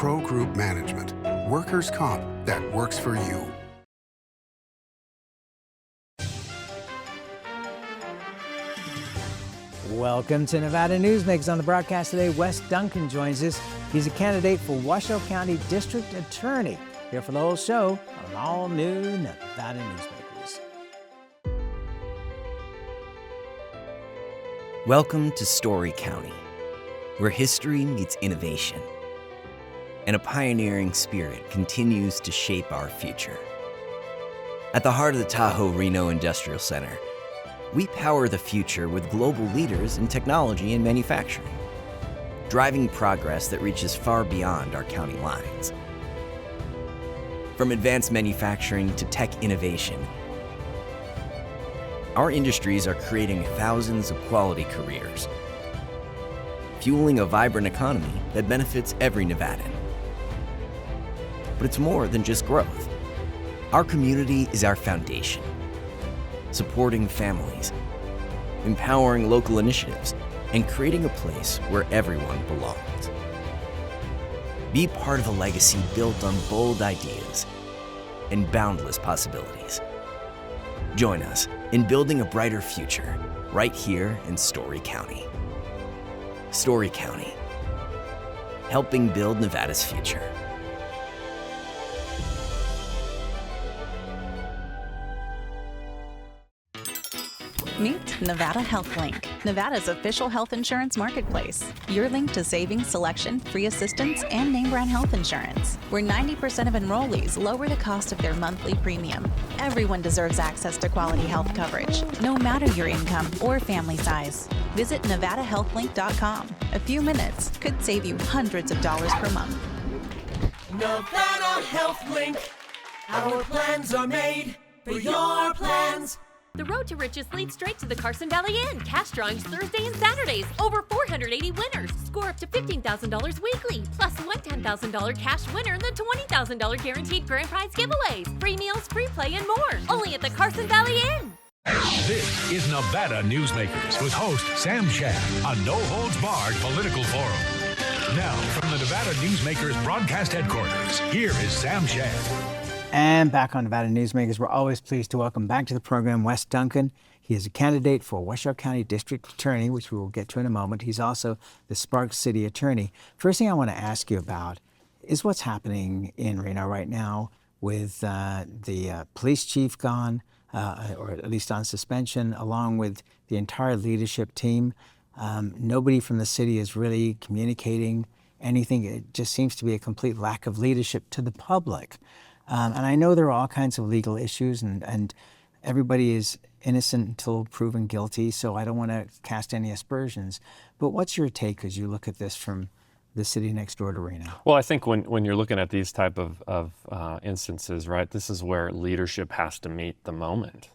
Pro Group Management. Workers' comp that works for you. Welcome to Nevada Newsmakers. On the broadcast today, Wes Duncan joins us. He's a candidate for Washoe County District Attorney. Here for the whole show on an all-new Nevada Newsmakers. Welcome to Story County, where history meets innovation, and a pioneering spirit continues to shape our future. At the heart of the Tahoe-Reno Industrial Center, we power the future with global leaders in technology and manufacturing, driving progress that reaches far beyond our county lines. From advanced manufacturing to tech innovation, our industries are creating thousands of quality careers, fueling a vibrant economy that benefits every Nevadan. But it's more than just growth. Our community is our foundation, supporting families, empowering local initiatives, and creating a place where everyone belongs. Be part of a legacy built on bold ideas and boundless possibilities. Join us in building a brighter future right here in Story County. Story County, helping build Nevada's future. Meet Nevada Health Link, Nevada's official health insurance marketplace. Your link to savings, selection, free assistance, and name brand health insurance, where 90% of enrollees lower the cost of their monthly premium. Everyone deserves access to quality health coverage, no matter your income or family size. Visit NevadaHealthLink.com. A few minutes could save you hundreds of dollars per month. Nevada Health Link. Our plans are made for your plans. The Road to Riches leads straight to the Carson Valley Inn. Cash drawings Thursday and Saturdays. Over 480 winners. Score up to $15,000 weekly. Plus one $10,000 cash winner and the $20,000 guaranteed grand prize giveaways. Free meals, free play, and more. Only at the Carson Valley Inn. This is Nevada Newsmakers with host Sam Shad, a no-holds-barred political forum. Now, from the Nevada Newsmakers broadcast headquarters, here is Sam Shad. And back on Nevada Newsmakers, we're always pleased to welcome back to the program Wes Duncan. He is a candidate for Washoe County District Attorney, which we will get to in a moment. He's also the Sparks City Attorney. First thing I want to ask you about is what's happening in Reno right now with the police chief gone, or at least on suspension, along with the entire leadership team. Nobody from the city is really communicating anything. It just seems to be a complete lack of leadership to the public. And I know there are all kinds of legal issues, and everybody is innocent until proven guilty, so I don't want to cast any aspersions. But what's your take as you look at this from the city next door to Reno? Well, I think when you're looking at these type of instances, right, this is where leadership has to meet the moment.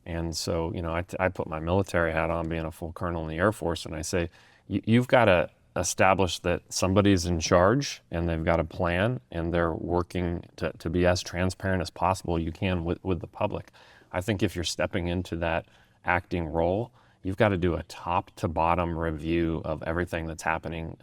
And so, you know, I put my military hat on, being a full colonel in the Air Force, and I say, you've got to establish that somebody's in charge and they've got a plan and they're working to be as transparent as possible you can with the public. I think if you're stepping into that acting role, you've got to do a top to bottom review of everything that's happening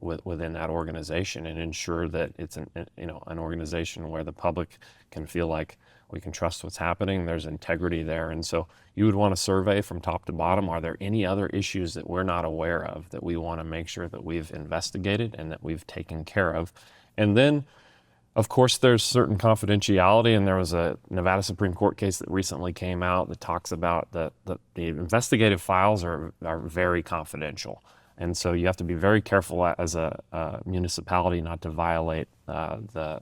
within that organization and ensure that it's an organization where the public can feel like we can trust what's happening, there's integrity there. And so you would want to survey from top to bottom, are there any other issues that we're not aware of that we want to make sure that we've investigated and that we've taken care of? And then, of course, there's certain confidentiality, and there was a Nevada Supreme Court case that recently came out that talks about the investigative files are very confidential. And so you have to be very careful as a municipality not to violate the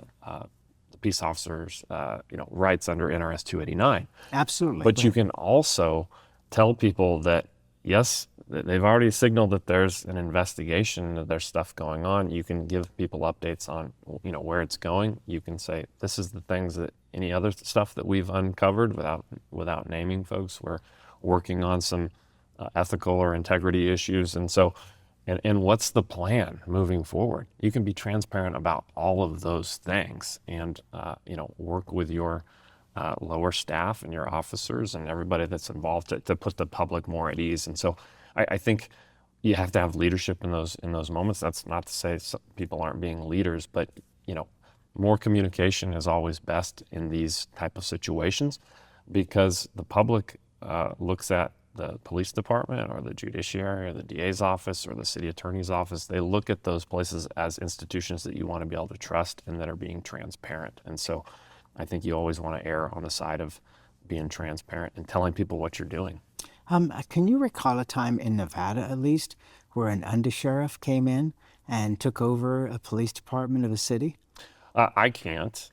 peace officers' rights under NRS 289. Absolutely. But you can also tell people that, yes, they've already signaled that there's an investigation, that there's stuff going on. You can give people updates on, where it's going. You can say, this is the things that any other stuff that we've uncovered without naming folks. We're working on some ethical or integrity issues. And so, and what's the plan moving forward? You can be transparent about all of those things and, work with your lower staff and your officers and everybody that's involved to put the public more at ease. And so I think, you have to have leadership in those moments. That's not to say people aren't being leaders, but more communication is always best in these type of situations, because the public looks at the police department or the judiciary or the DA's office or the city attorney's office. They look at those places as institutions that you want to be able to trust and that are being transparent. And so I think you always want to err on the side of being transparent and telling people what you're doing. Can you recall a time in Nevada, at least, where an undersheriff came in and took over a police department of a city? I can't.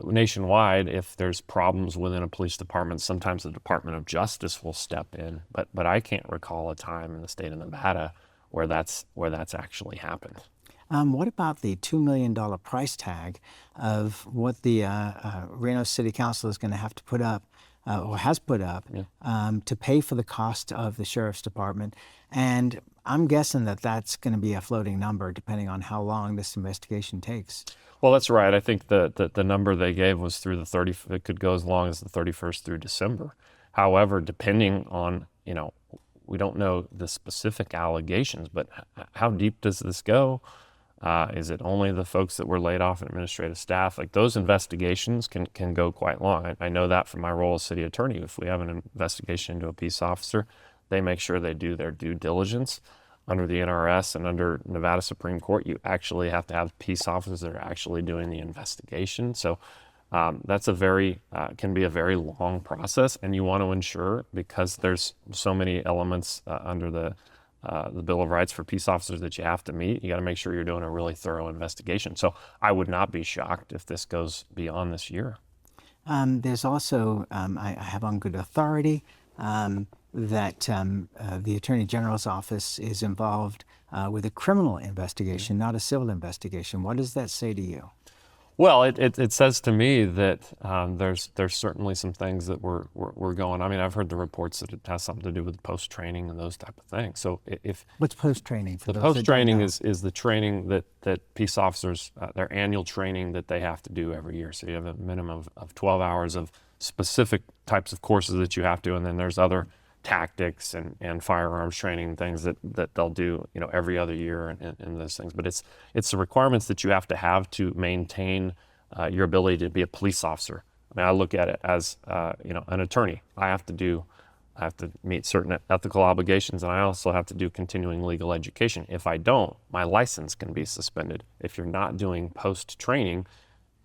Nationwide, if there's problems within a police department, sometimes the Department of Justice will step in. But I can't recall a time in the state of Nevada where that's actually happened. What about the $2 million price tag of what the Reno City Council is going to have to put up, or has put up, to pay for the cost of the sheriff's department? And I'm guessing that that's going to be a floating number depending on how long this investigation takes. Well, that's right. I think the number they gave was through the 30th. It could go as long as the 31st through December. However, depending on, we don't know the specific allegations, but how deep does this go? Is it only the folks that were laid off in administrative staff? Like, those investigations can go quite long. I know that from my role as city attorney. If we have an investigation into a peace officer, they make sure they do their due diligence. Under the NRS and under Nevada Supreme Court, you actually have to have peace officers that are actually doing the investigation. So that's can be a very long process, and you want to ensure, because there's so many elements under the Bill of Rights for peace officers that you have to meet. You got to make sure you're doing a really thorough investigation. So I would not be shocked if this goes beyond this year. There's also, I have on good authority, that the Attorney General's office is involved with a criminal investigation, not a civil investigation. What does that say to you? Well, it says to me that there's certainly some things that we're going. I mean, I've heard the reports that it has something to do with post-training and those type of things. So what's post-training? The post-training is the training that peace officers, their annual training that they have to do every year. So you have a minimum of 12 hours of specific types of courses that you have to, and then there's other tactics and firearms training, things that they'll do, every other year and those things. But it's the requirements that you have to maintain your ability to be a police officer. I mean, I look at it as an attorney. I have to meet certain ethical obligations, and I also have to do continuing legal education. If I don't, my license can be suspended. If you're not doing post-training,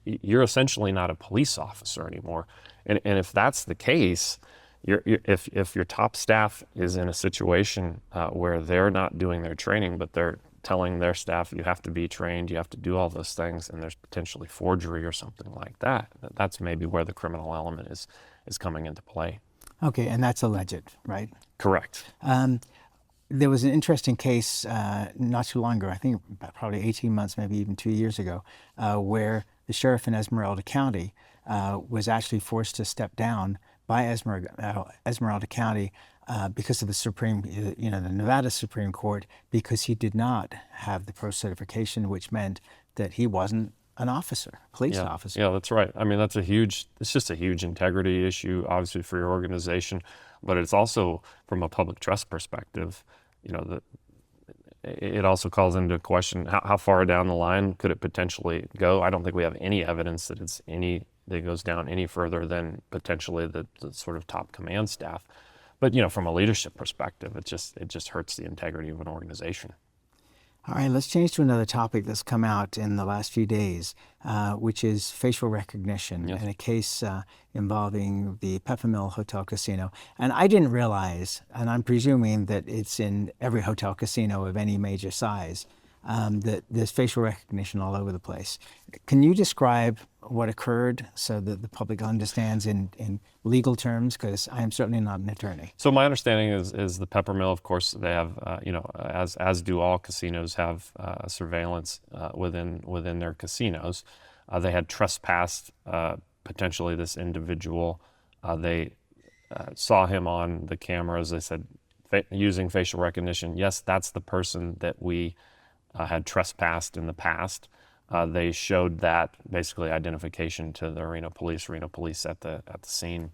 you're essentially not a police officer anymore. And if that's the case, if your top staff is in a situation where they're not doing their training, but they're telling their staff, you have to be trained, you have to do all those things, and there's potentially forgery or something like that, that's maybe where the criminal element is coming into play. Okay, and that's alleged, right? Correct. There was an interesting case not too long ago, I think probably 18 months, maybe even 2 years ago, where the sheriff in Esmeralda County was actually forced to step down by Esmeralda County because of the Nevada Supreme Court, because he did not have the pro certification, which meant that he wasn't an officer, police officer. Yeah, that's right. I mean, it's just a huge integrity issue, obviously, for your organization, but it's also, from a public trust perspective, it also calls into question how far down the line could it potentially go. I don't think we have any evidence that that goes down any further than potentially the sort of top command staff. But from a leadership perspective, it just hurts the integrity of an organization. All right, let's change to another topic that's come out in the last few days, which is facial recognition, in a case involving the Peppermill Hotel Casino. And I didn't realize, and I'm presuming that it's in every hotel casino of any major size, that there's facial recognition all over the place. Can you describe what occurred so that the public understands in legal terms? Because I am certainly not an attorney. So my understanding is the Peppermill, of course, they have, as do all casinos, have surveillance within their casinos. They had trespassed potentially this individual. They saw him on the cameras. They said, using facial recognition, yes, that's the person that we had trespassed in the past. They showed that basically identification to the Reno police at the scene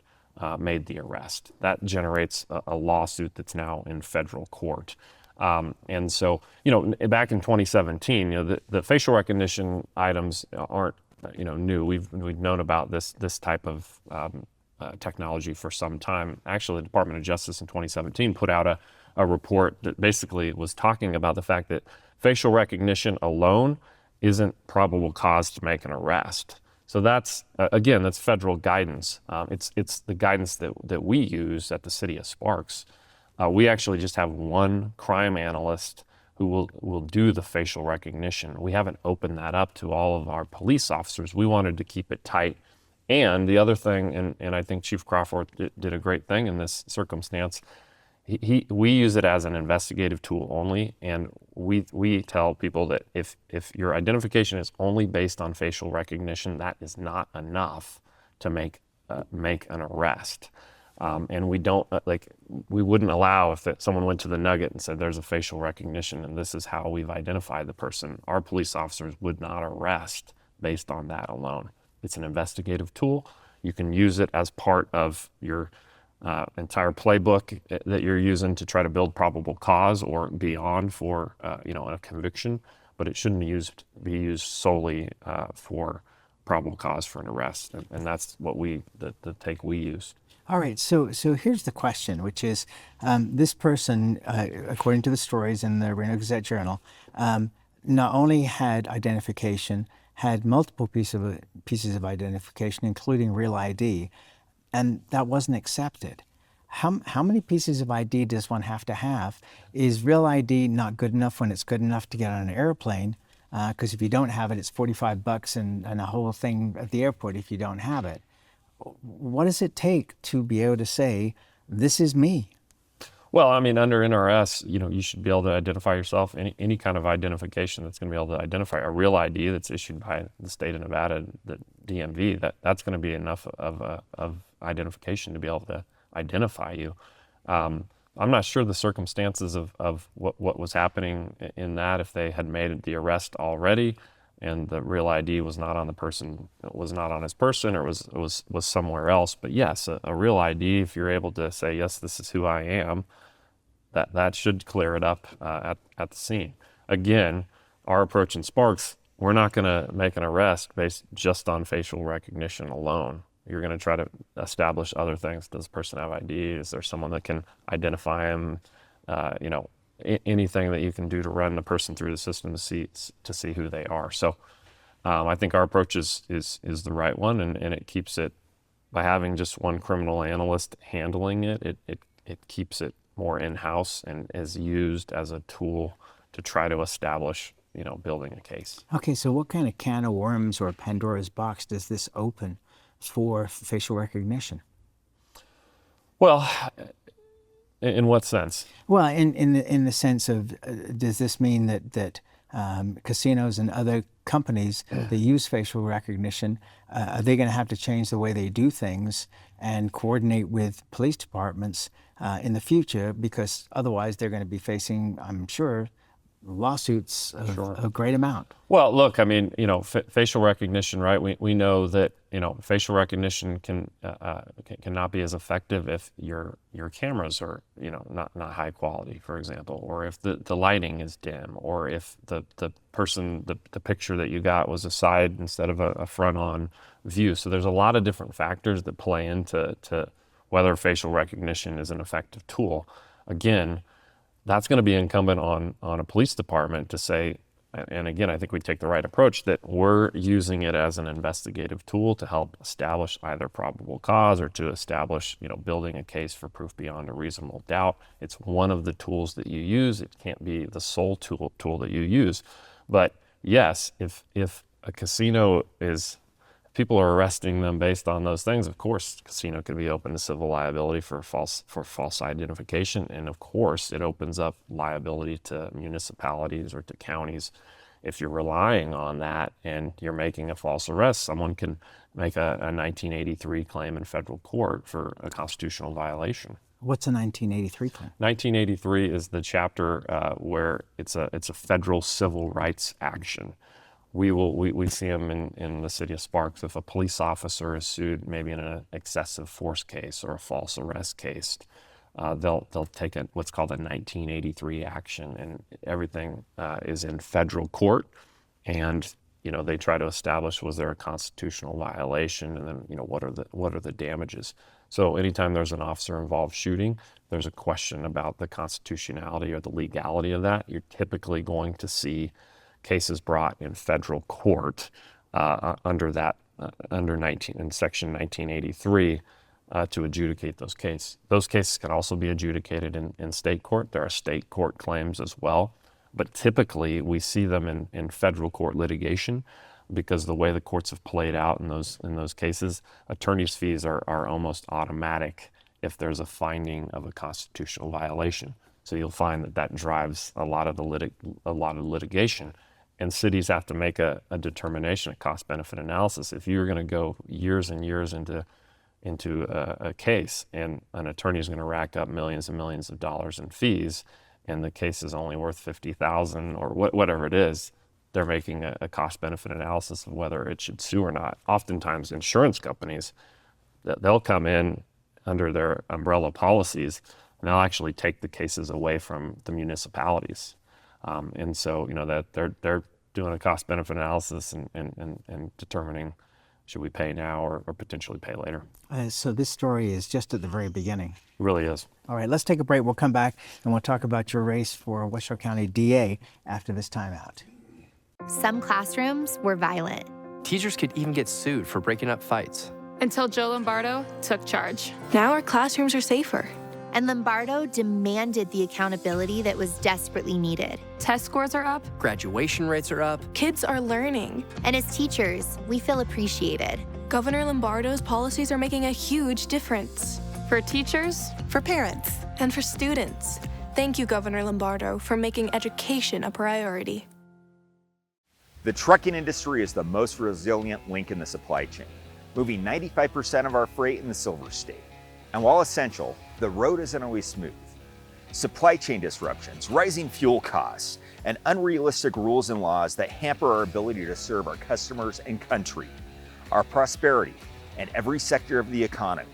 made the arrest. That generates a lawsuit that's now in federal court. And so, back in 2017, the facial recognition items aren't, new. We've known about this type of technology for some time. Actually, the Department of Justice in 2017 put out a report that basically was talking about the fact that facial recognition alone isn't probable cause to make an arrest. So that's, again, that's federal guidance. It's the guidance that we use at the City of Sparks. We actually just have one crime analyst who will do the facial recognition. We haven't opened that up to all of our police officers. We wanted to keep it tight. And the other thing, and I think Chief Crawford did a great thing in this circumstance, we use it as an investigative tool only, and we tell people that if your identification is only based on facial recognition, that is not enough to make an arrest. And we don't we wouldn't allow if someone went to the Nugget and said there's a facial recognition and this is how we've identified the person. Our police officers would not arrest based on that alone. It's an investigative tool. You can use it as part of your entire playbook that you're using to try to build probable cause or beyond for a conviction, but it shouldn't be used solely for probable cause for an arrest, and that's what the take we use. All right, so here's the question, which is this person, according to the stories in the Reno Gazette-Journal, not only had identification, had multiple pieces of identification, including real ID, and that wasn't accepted. How many pieces of ID does one have to have? Is real ID not good enough when it's good enough to get on an airplane? Because if you don't have it, it's $45 and a whole thing at the airport if you don't have it. What does it take to be able to say, this is me? Well, I mean, under NRS, you should be able to identify yourself. Any kind of identification that's going to be able to identify a real ID that's issued by the state of Nevada, the DMV, that's going to be enough of identification to be able to identify you. I'm not sure the circumstances of what was happening in that, if they had made the arrest already and the real ID was not on the person, was not on his person, or was somewhere else. But yes, a real ID, if you're able to say, yes, this is who I am, that should clear it up at the scene. Again, our approach in Sparks, we're not going to make an arrest based just on facial recognition alone. You're going to try to establish other things. Does the person have ID? Is there someone that can identify him? Anything that you can do to run the person through the system to see who they are. So I think our approach is the right one, and it keeps it, by having just one criminal analyst handling it keeps it more in-house and is used as a tool to try to establish, building a case. Okay, so what kind of can of worms or Pandora's box does this open for facial recognition? Well, in what sense? Well, in the sense of, does this mean that casinos and other companies that use facial recognition, are they going to have to change the way they do things and coordinate with police departments in the future? Because otherwise they're going to be facing, I'm sure, lawsuits of a great amount. Well, look, I mean, facial recognition, right? We know that, facial recognition cannot be as effective if your cameras are, not high quality, for example, or if the lighting is dim, or if the person, the picture that you got was a side instead of a front-on view. So there's a lot of different factors that play into whether facial recognition is an effective tool. Again, that's going to be incumbent on a police department to say, and again, I think we take the right approach, that we're using it as an investigative tool to help establish either probable cause or to establish, building a case for proof beyond a reasonable doubt. It's one of the tools that you use. It can't be the sole tool that you use. But yes, if a casino people are arresting them based on those things, of course, the casino could be open to civil liability for false identification. And of course, it opens up liability to municipalities or to counties. If you're relying on that and you're making a false arrest, someone can make a 1983 claim in federal court for a constitutional violation. What's a 1983 claim? 1983 is the chapter where it's a federal civil rights action. we see them in the city of Sparks. If a police officer is sued, maybe in an excessive force case or a false arrest case, they'll take what's called a 1983 action, and everything is in federal court, and they try to establish, was there a constitutional violation, and then what are the damages. So anytime there's an officer involved shooting, there's a question about the constitutionality or the legality of that. You're typically going to see cases brought in federal court under Section 1983 to adjudicate those cases. Those cases can also be adjudicated in state court. There are state court claims as well, but typically we see them in federal court litigation, because the way the courts have played out in those cases, attorney's fees are almost automatic if there's a finding of a constitutional violation. So you'll find that drives a lot of litigation, and cities have to make a determination, a cost-benefit analysis. If you're going to go years and years into a case, and an attorney is going to rack up millions and millions of dollars in fees, and the case is only worth $50,000 or whatever it is, they're making a cost-benefit analysis of whether it should sue or not. Oftentimes, insurance companies, they'll come in under their umbrella policies, and they'll actually take the cases away from the municipalities. And so, that they're doing a cost-benefit analysis and determining, should we pay now or potentially pay later. So this story is just at the very beginning. It really is. All right, let's take a break. We'll come back and we'll talk about your race for Washoe County DA after this timeout. Some classrooms were violent. Teachers could even get sued for breaking up fights. Until Joe Lombardo took charge. Now our classrooms are safer. And Lombardo demanded the accountability that was desperately needed. Test scores are up. Graduation rates are up. Kids are learning. And as teachers, we feel appreciated. Governor Lombardo's policies are making a huge difference. For teachers, for parents, and for students. Thank you, Governor Lombardo, for making education a priority. The trucking industry is the most resilient link in the supply chain, moving 95% of our freight in the Silver State. And while essential, the road isn't always smooth. Supply chain disruptions, rising fuel costs, and unrealistic rules and laws that hamper our ability to serve our customers and country. Our prosperity and every sector of the economy,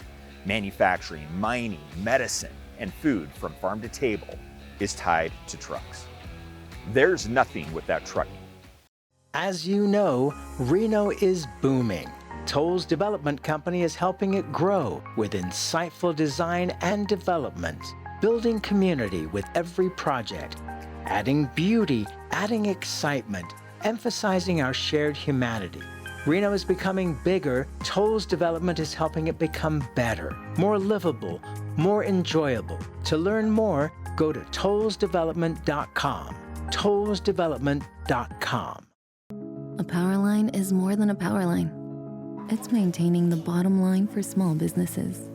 manufacturing, mining, medicine, and food from farm to table, is tied to trucks. There's nothing without trucking. As you know, Reno is booming. Toll's development company is helping it grow with insightful design and development, building community with every project, adding beauty, adding excitement, emphasizing our shared humanity. Reno is becoming bigger. Toll's development is helping it become better, more livable, more enjoyable. To learn more, go to tollsdevelopment.com. tollsdevelopment.com. A power line is more than a power line. It's maintaining the bottom line for small businesses.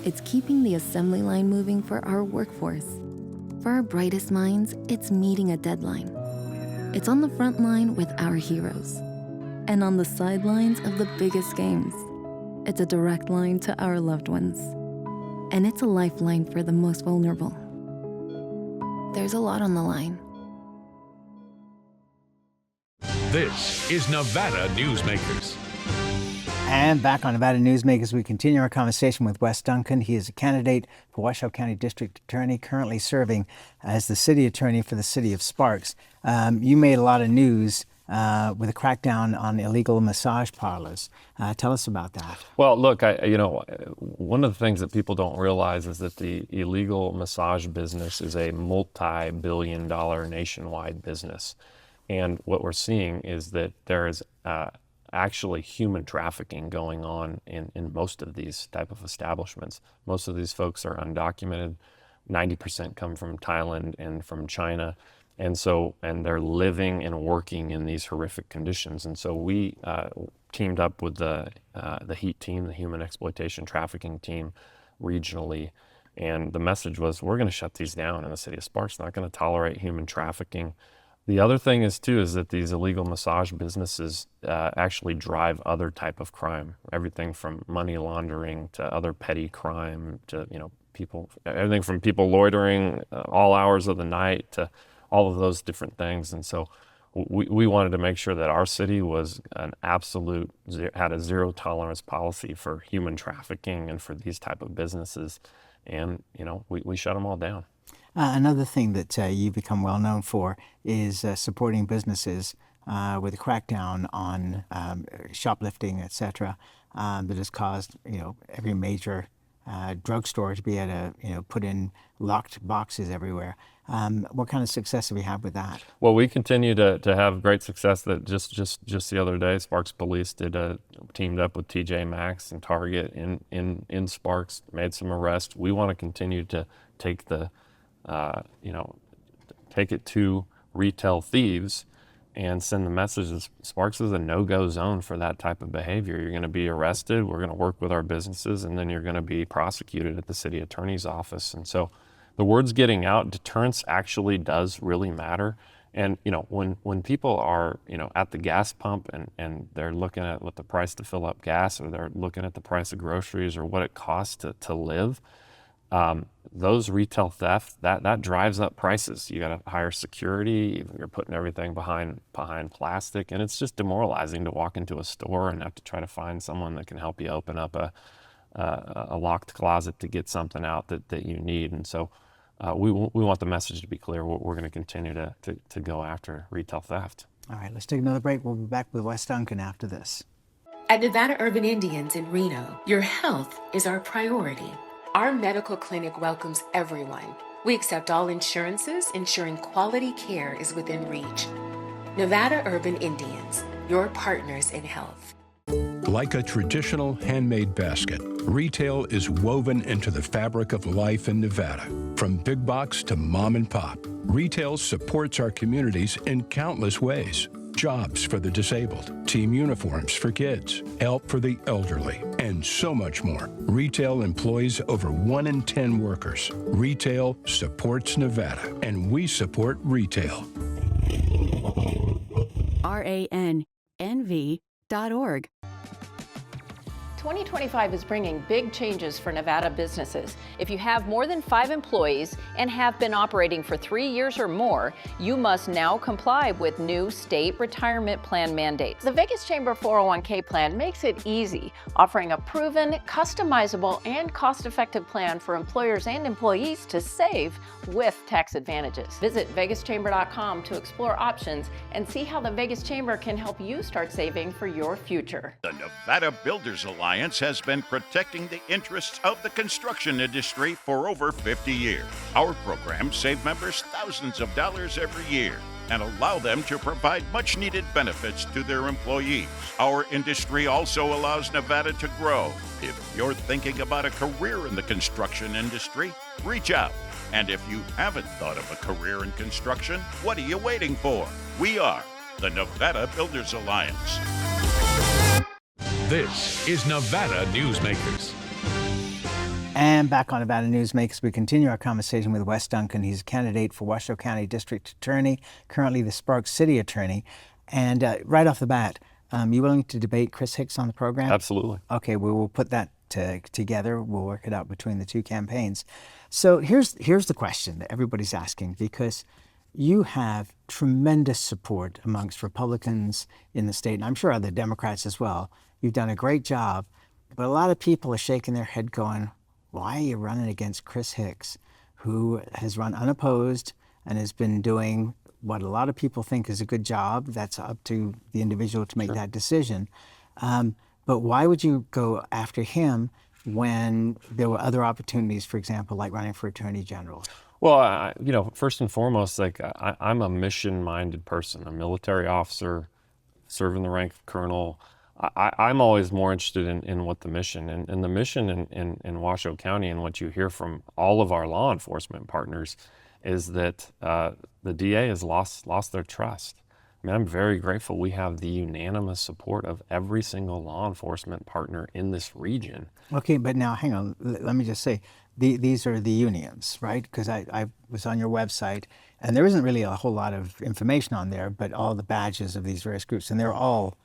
It's keeping the assembly line moving for our workforce. For our brightest minds, it's meeting a deadline. It's on the front line with our heroes. And on the sidelines of the biggest games. It's a direct line to our loved ones. And it's a lifeline for the most vulnerable. There's a lot on the line. This is Nevada Newsmakers. And back on Nevada Newsmakers, we continue our conversation with Wes Duncan. He is a candidate for Washoe County District Attorney, currently serving as the city attorney for the city of Sparks. You made a lot of news with a crackdown on illegal massage parlors. Tell us about that. Well, look, one of the things that people don't realize is that the illegal massage business is a multi-billion-dollar nationwide business. And what we're seeing is that there is actually human trafficking going on in most of these type of establishments. Most of these folks are undocumented. 90% come from Thailand and from China. And they're living and working in these horrific conditions. And so we teamed up with the HEAT team, the Human Exploitation Trafficking team, regionally. And the message was, we're going to shut these down in the city of Sparks, not going to tolerate human trafficking. The other thing is that these illegal massage businesses actually drive other type of crime, everything from money laundering to other petty crime to, everything from people loitering all hours of the night to all of those different things. And so we wanted to make sure that our city was had a zero tolerance policy for human trafficking and for these type of businesses. And, we shut them all down. Another thing that you've become well known for is supporting businesses with a crackdown on shoplifting, etc., that has caused every major drugstore to be able to put in locked boxes everywhere. What kind of success have you had with that? Well, we continue to have great success. That just the other day, Sparks Police teamed up with TJ Maxx and Target in Sparks, made some arrests. We want to continue to take take it to retail thieves and send the message that Sparks is a no-go zone for that type of behavior. You're going to be arrested, we're going to work with our businesses, and then you're going to be prosecuted at the city attorney's office. And so the word's getting out. Deterrence actually does really matter. And when people are at the gas pump and they're looking at what the price to fill up gas, or they're looking at the price of groceries or what it costs to live, those retail theft, that drives up prices. You got to hire security, you're putting everything behind plastic, and it's just demoralizing to walk into a store and have to try to find someone that can help you open up a locked closet to get something out that you need. And so we want the message to be clear. We're going to continue to go after retail theft. All right, let's take another break. We'll be back with Wes Duncan after this. At Nevada Urban Indians in Reno, your health is our priority. Our medical clinic welcomes everyone. We accept all insurances, ensuring quality care is within reach. Nevada Urban Indians, your partners in health. Like a traditional handmade basket, retail is woven into the fabric of life in Nevada. From big box to mom and pop, retail supports our communities in countless ways. Jobs for the disabled, team uniforms for kids, help for the elderly, and so much more. Retail employs over 1 in 10 workers. Retail supports Nevada, and we support retail. RANNV.org. 2025 is bringing big changes for Nevada businesses. If you have more than 5 employees and have been operating for 3 years or more, you must now comply with new state retirement plan mandates. The Vegas Chamber 401k plan makes it easy, offering a proven, customizable, and cost-effective plan for employers and employees to save with tax advantages. Visit vegaschamber.com to explore options and see how the Vegas Chamber can help you start saving for your future. The Nevada Builders Alliance has been protecting the interests of the construction industry for over 50 years. Our programs save members thousands of dollars every year and allow them to provide much-needed benefits to their employees. Our industry also allows Nevada to grow. If you're thinking about a career in the construction industry, reach out. And if you haven't thought of a career in construction, what are you waiting for? We are the Nevada Builders Alliance. This is Nevada Newsmakers. And back on Nevada Newsmakers, we continue our conversation with Wes Duncan. He's a candidate for Washoe County District Attorney, currently the Sparks City Attorney. And right off the bat, you willing to debate Chris Hicks on the program? Absolutely. Okay, we will put that together. We'll work it out between the two campaigns. So here's the question that everybody's asking, because you have tremendous support amongst Republicans in the state, and I'm sure other Democrats as well. You've done a great job, but a lot of people are shaking their head going, why are you running against Chris Hicks, who has run unopposed and has been doing what a lot of people think is a good job? That's up to the individual to make that decision. But why would you go after him when there were other opportunities, for example, like running for Attorney General? Well, first and foremost, I'm a mission-minded person, a military officer, serving the rank of colonel. I'm always more interested in what the mission, and the mission in Washoe County, and what you hear from all of our law enforcement partners, is that the DA has lost their trust. I mean, I'm very grateful we have the unanimous support of every single law enforcement partner in this region. Okay, but now hang on, let me just say, these are the unions, right? Because I was on your website, and there isn't really a whole lot of information on there, but all the badges of these various groups, and they're all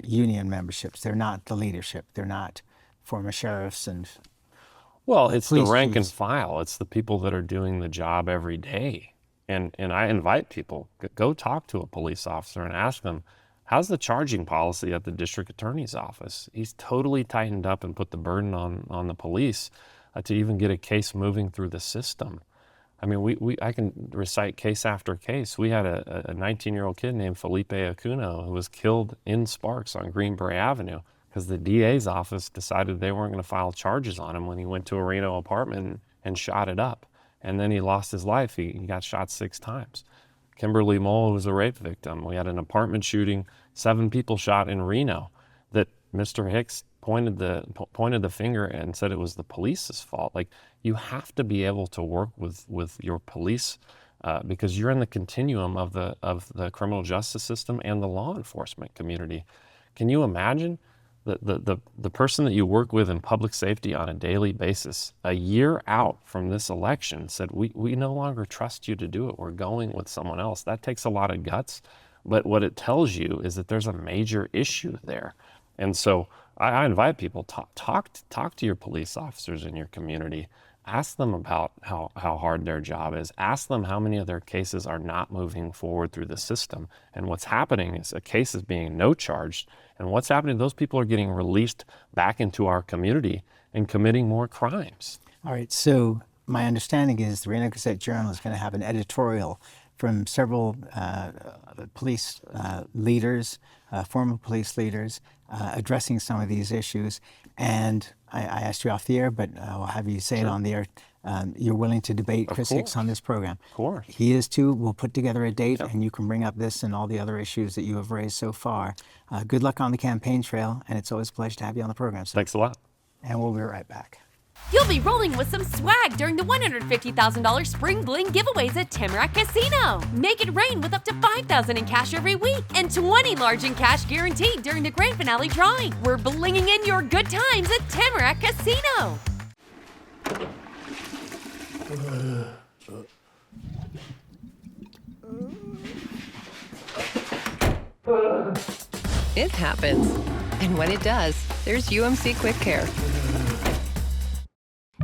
union memberships. They're not the leadership. They're not former sheriffs and Well, it's the rank and chiefs. file. It's the people that are doing the job every day. And I invite people, go talk to a police officer and ask them, how's the charging policy at the district attorney's office? He's totally tightened up and put the burden on the police to even get a case moving through the system. I mean, I can recite case after case. We had a 19-year-old kid named Felipe Acuno who was killed in Sparks on Greenbrae Avenue because the DA's office decided they weren't going to file charges on him when he went to a Reno apartment and shot it up. And then he lost his life. He got shot 6 times. Kimberly Mole was a rape victim. We had an apartment shooting, 7 people shot in Reno that Mr. Hicks pointed the finger and said it was the police's fault. Like, you have to be able to work with your police because you're in the continuum of the criminal justice system and the law enforcement community. Can you imagine the person that you work with in public safety on a daily basis, a year out from this election, said, we no longer trust you to do it. We're going with someone else. That takes a lot of guts. But what it tells you is that there's a major issue there. And so I invite people, talk to your police officers in your community. Ask them about how hard their job is. Ask them how many of their cases are not moving forward through the system. And what's happening is a case is being no charged. And what's happening, those people are getting released back into our community and committing more crimes. All right, so my understanding is the Reno Gazette-Journal is going to have an editorial from several police leaders, former police leaders, addressing some of these issues. And I asked you off the air, but I'll have you say it on the air. You're willing to debate Chris Hicks on this program. Of course. He is too. We'll put together a date, and you can bring up this and all the other issues that you have raised so far. Good luck on the campaign trail, and it's always a pleasure to have you on the program. Thanks a lot. And we'll be right back. You'll be rolling with some swag during the $150,000 Spring Bling giveaways at Tamarack Casino. Make it rain with up to $5,000 in cash every week and 20 large in cash guaranteed during the grand finale drawing. We're blinging in your good times at Tamarack Casino. It happens. And when it does, there's UMC Quick Care.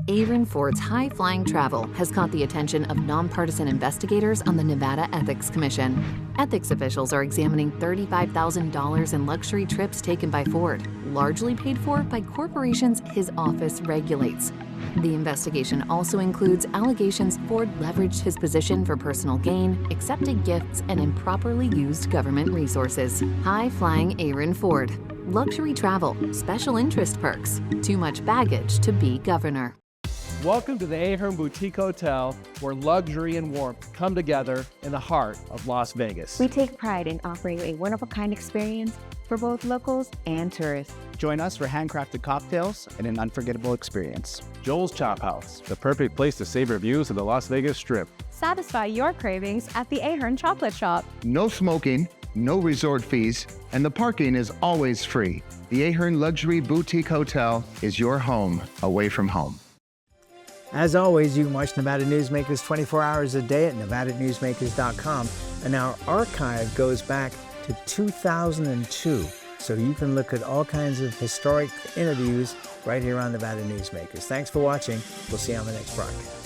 Aaron Ford's high-flying travel has caught the attention of nonpartisan investigators on the Nevada Ethics Commission. Ethics officials are examining $35,000 in luxury trips taken by Ford, largely paid for by corporations his office regulates. The investigation also includes allegations Ford leveraged his position for personal gain, accepted gifts, and improperly used government resources. High-flying Aaron Ford. Luxury travel, special interest perks, too much baggage to be governor. Welcome to the Ahern Boutique Hotel, where luxury and warmth come together in the heart of Las Vegas. We take pride in offering a one-of-a-kind experience for both locals and tourists. Join us for handcrafted cocktails and an unforgettable experience. Joel's Chop House, the perfect place to savor views of the Las Vegas Strip. Satisfy your cravings at the Ahern Chocolate Shop. No smoking, no resort fees, and the parking is always free. The Ahern Luxury Boutique Hotel is your home away from home. As always, you can watch Nevada Newsmakers 24 hours a day at nevadanewsmakers.com. And our archive goes back to 2002. So you can look at all kinds of historic interviews right here on Nevada Newsmakers. Thanks for watching. We'll see you on the next broadcast.